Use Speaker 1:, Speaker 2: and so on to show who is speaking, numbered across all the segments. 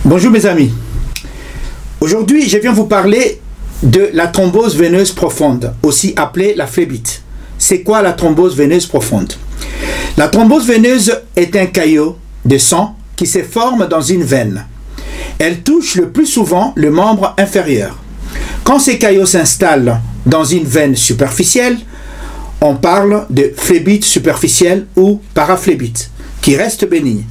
Speaker 1: Bonjour mes amis. Aujourd'hui, je viens vous parler de la thrombose veineuse profonde, aussi appelée la phlébite. C'est quoi la thrombose veineuse profonde? La thrombose veineuse est un caillot de sang qui se forme dans une veine. Elle touche le plus souvent le membre inférieur. Quand ces caillots s'installent dans une veine superficielle, on parle de phlébite superficielle ou paraphlébite, qui reste bénigne.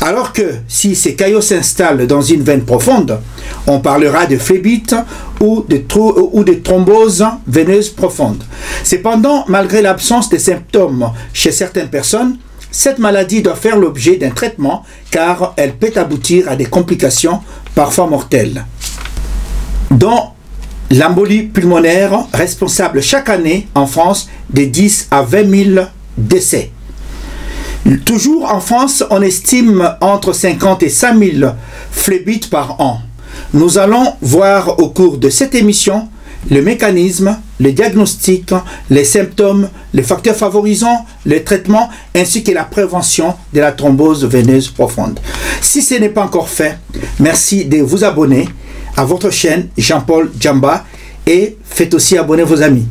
Speaker 1: Alors que si ces caillots s'installent dans une veine profonde, on parlera de phlébite ou de thrombose veineuse profonde. Cependant, malgré l'absence de symptômes chez certaines personnes, cette maladie doit faire l'objet d'un traitement car elle peut aboutir à des complications parfois mortelles, dont l'embolie pulmonaire, responsable chaque année en France de 10 à 20 000 décès. Toujours en France, on estime entre 50 et 5 000 phlébites par an. Nous allons voir au cours de cette émission le mécanisme, le diagnostic, les symptômes, les facteurs favorisants, le traitement ainsi que la prévention de la thrombose veineuse profonde. Si ce n'est pas encore fait, merci de vous abonner à votre chaîne Jean-Paul Djamba et faites aussi abonner vos amis.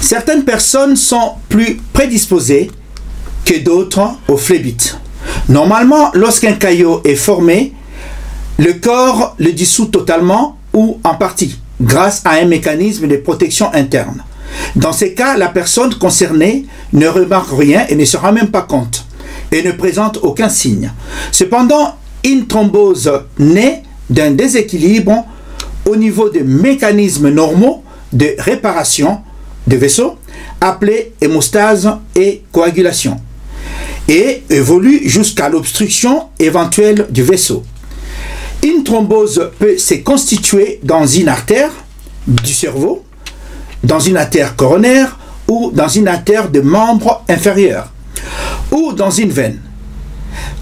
Speaker 1: Certaines personnes sont plus prédisposées que d'autres aux phlébites. Normalement, lorsqu'un caillot est formé, le corps le dissout totalement ou en partie, grâce à un mécanisme de protection interne. Dans ces cas, la personne concernée ne remarque rien et ne se rend même pas compte et ne présente aucun signe. Cependant, une thrombose naît d'un déséquilibre au niveau des mécanismes normaux de réparation de vaisseaux, appelés hémostase et coagulation, et évolue jusqu'à l'obstruction éventuelle du vaisseau. Une thrombose peut se constituer dans une artère du cerveau, dans une artère coronaire ou dans une artère de membre inférieur, ou dans une veine.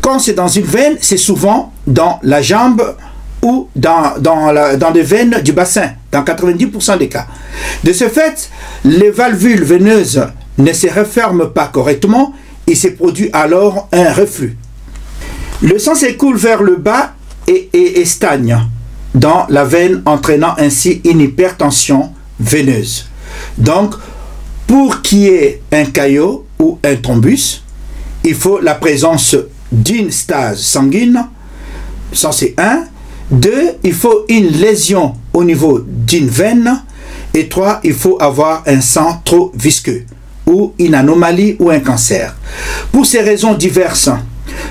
Speaker 1: Quand c'est dans une veine, c'est souvent dans la jambe ou dans les veines du bassin, dans 90% des cas. De ce fait, les valvules veineuses ne se referment pas correctement et se produit alors un reflux. Le sang s'écoule vers le bas et stagne dans la veine, entraînant ainsi une hypertension veineuse. Donc, pour qu'il y ait un caillot ou un thrombus, il faut la présence d'une stase sanguine, ça c'est 1. 2, il faut une lésion au niveau d'une veine. Et 3, il faut avoir un sang trop visqueux ou une anomalie ou un cancer. Pour ces raisons diverses,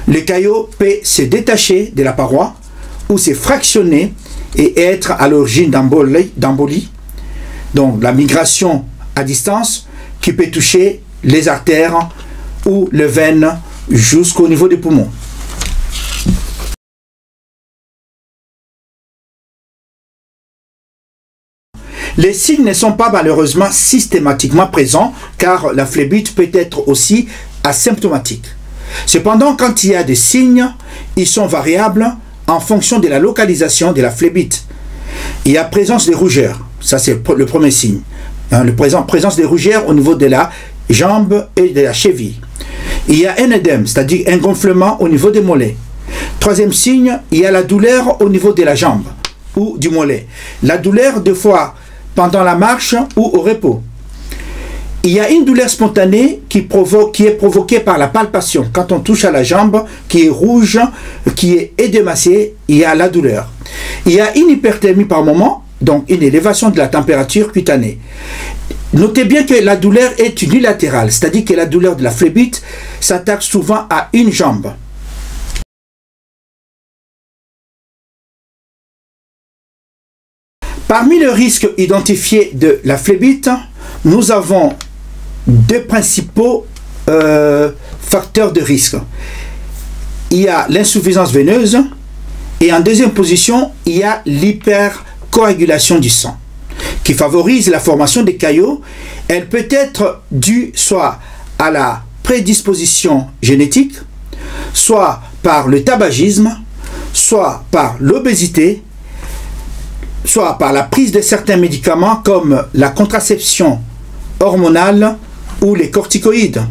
Speaker 1: le caillot peut se détacher de la paroi ou se fractionner et être à l'origine d'embolie, donc la migration à distance qui peut toucher les artères ou les veines jusqu'au niveau des poumons. Les signes ne sont pas malheureusement systématiquement présents car la phlébite peut être aussi asymptomatique. Cependant, quand il y a des signes, ils sont variables en fonction de la localisation de la phlébite. Il y a présence de rougeurs, ça c'est le premier signe. Présence de rougeurs au niveau de la jambe et de la cheville. Il y a un œdème, c'est-à-dire un gonflement au niveau des mollets. Troisième signe, il y a la douleur au niveau de la jambe ou du mollet. La douleur, deux fois, pendant la marche ou au repos. Il y a une douleur spontanée qui est provoquée par la palpation. Quand on touche à la jambe qui est rouge, qui est édémacée, il y a la douleur. Il y a une hyperthermie par moment, donc une élévation de la température cutanée. Notez bien que la douleur est unilatérale, c'est-à-dire que la douleur de la phlébite s'attaque souvent à une jambe. Parmi les risques identifiés de la phlébite, nous avons deux principaux facteurs de risque. Il y a l'insuffisance veineuse et en deuxième position, il y a l'hypercoagulation du sang qui favorise la formation des caillots. Elle peut être due soit à la prédisposition génétique, soit par le tabagisme, soit par l'obésité, soit par la prise de certains médicaments comme la contraception hormonale ou les corticoïdes.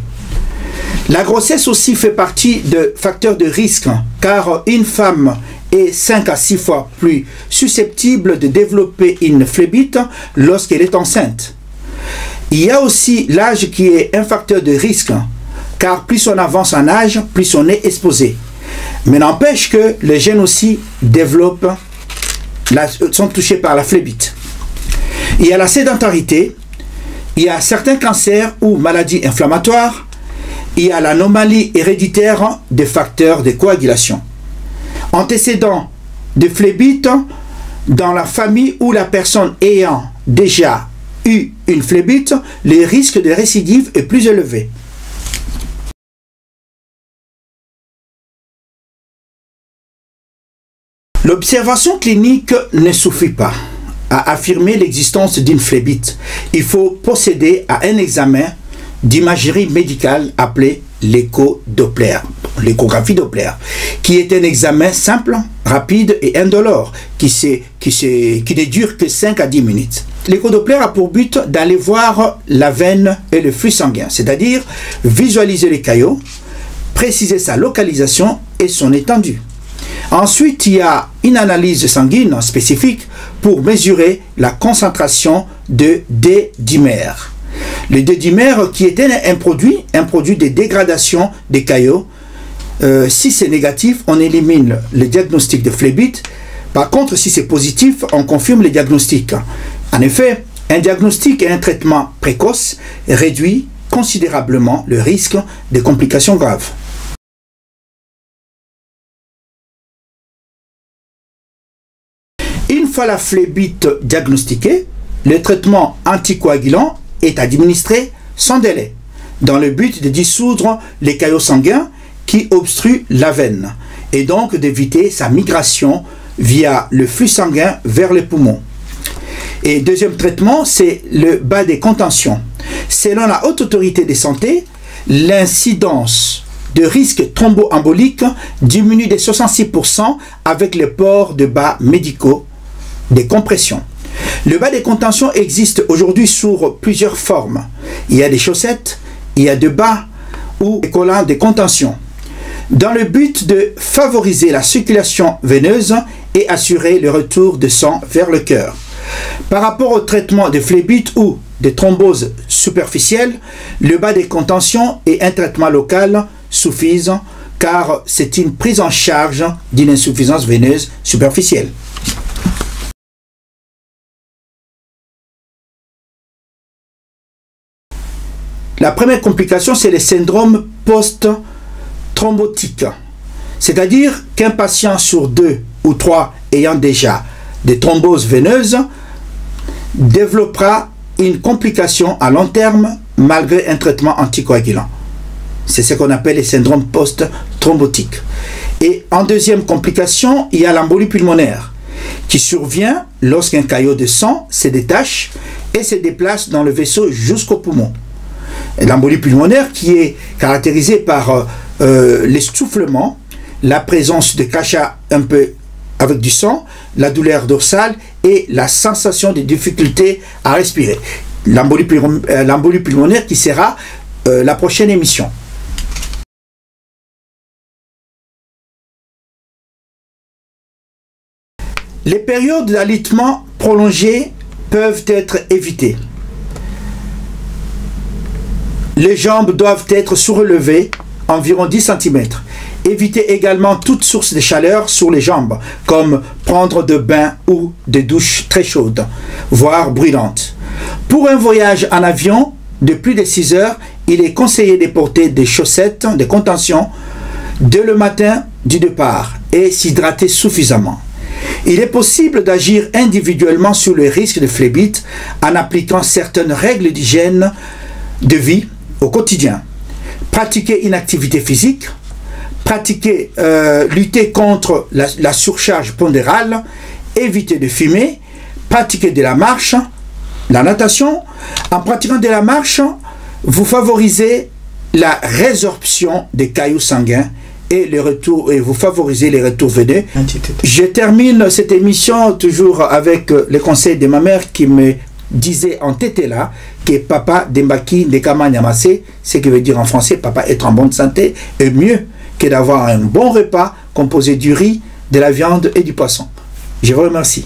Speaker 1: La grossesse aussi fait partie de facteurs de risque, car une femme est 5 à 6 fois plus susceptible de développer une phlébite lorsqu'elle est enceinte. Il y a aussi l'âge qui est un facteur de risque, car plus on avance en âge, plus on est exposé. Mais n'empêche que les jeunes aussi sont touchés par la phlébite. Il y a la sédentarité, il y a certains cancers ou maladies inflammatoires, il y a l'anomalie héréditaire des facteurs de coagulation. Antécédents de phlébite dans la famille ou la personne ayant déjà eu une phlébite, le risque de récidive est plus élevé. L'observation clinique ne suffit pas à affirmer l'existence d'une phlébite. Il faut procéder à un examen d'imagerie médicale appelé l'écho-Doppler, l'échographie Doppler, qui est un examen simple, rapide et indolore, qui ne dure que 5 à 10 minutes. L'écho-Doppler a pour but d'aller voir la veine et le flux sanguin, c'est-à-dire visualiser les caillots, préciser sa localisation et son étendue. Ensuite, il y a une analyse sanguine spécifique pour mesurer la concentration de D-dimère. Le D-dimère qui est un produit de dégradation des caillots. Si c'est négatif, on élimine le diagnostic de phlébite. Par contre, si c'est positif, on confirme le diagnostic. En effet, un diagnostic et un traitement précoce réduit considérablement le risque de complications graves. Une fois la phlébite diagnostiquée, le traitement anticoagulant est administré sans délai, dans le but de dissoudre les caillots sanguins qui obstruent la veine, et donc d'éviter sa migration via le flux sanguin vers les poumons. Et deuxième traitement, c'est le bas des contentions. Selon la Haute Autorité de Santé, l'incidence de risque thromboembolique diminue de 66% avec le port de bas médicaux des compressions. Le bas des contentions existe aujourd'hui sous plusieurs formes. Il y a des chaussettes, il y a des bas ou des collants de contention, dans le but de favoriser la circulation veineuse et assurer le retour de sang vers le cœur. Par rapport au traitement de phlébite ou de thrombose superficielle, le bas des contentions et un traitement local suffisent, car c'est une prise en charge d'une insuffisance veineuse superficielle. La première complication, c'est le syndrome post-thrombotique. C'est-à-dire qu'un patient sur 2 ou 3 ayant déjà des thromboses veineuses développera une complication à long terme malgré un traitement anticoagulant. C'est ce qu'on appelle le syndrome post-thrombotique. Et en deuxième complication, il y a l'embolie pulmonaire qui survient lorsqu'un caillot de sang se détache et se déplace dans le vaisseau jusqu'au poumon. L'embolie pulmonaire qui est caractérisée par l'essoufflement, la présence de crachats un peu avec du sang, la douleur dorsale et la sensation de difficulté à respirer. L'embolie pulmonaire qui sera la prochaine émission. Les périodes d'alitement prolongées peuvent être évitées. Les jambes doivent être surélevées environ 10 cm. Évitez également toute source de chaleur sur les jambes, comme prendre de bains ou des douches très chaudes, voire brûlantes. Pour un voyage en avion de plus de 6 heures, il est conseillé de porter des chaussettes de contention dès le matin du départ et s'hydrater suffisamment. Il est possible d'agir individuellement sur le risque de phlébite en appliquant certaines règles d'hygiène de vie au quotidien. Pratiquer une activité physique, lutter contre la surcharge pondérale, éviter de fumer, pratiquer de la marche, la natation. En pratiquant de la marche, vous favorisez la résorption des caillots sanguins et vous favorisez les retours veineux. Je termine cette émission toujours avec les conseils de ma mère qui me disait en tété là que papa Dembaki Ndekama Nyamase, ce qui veut dire en français papa être en bonne santé, est mieux que d'avoir un bon repas composé du riz, de la viande et du poisson. Je vous remercie.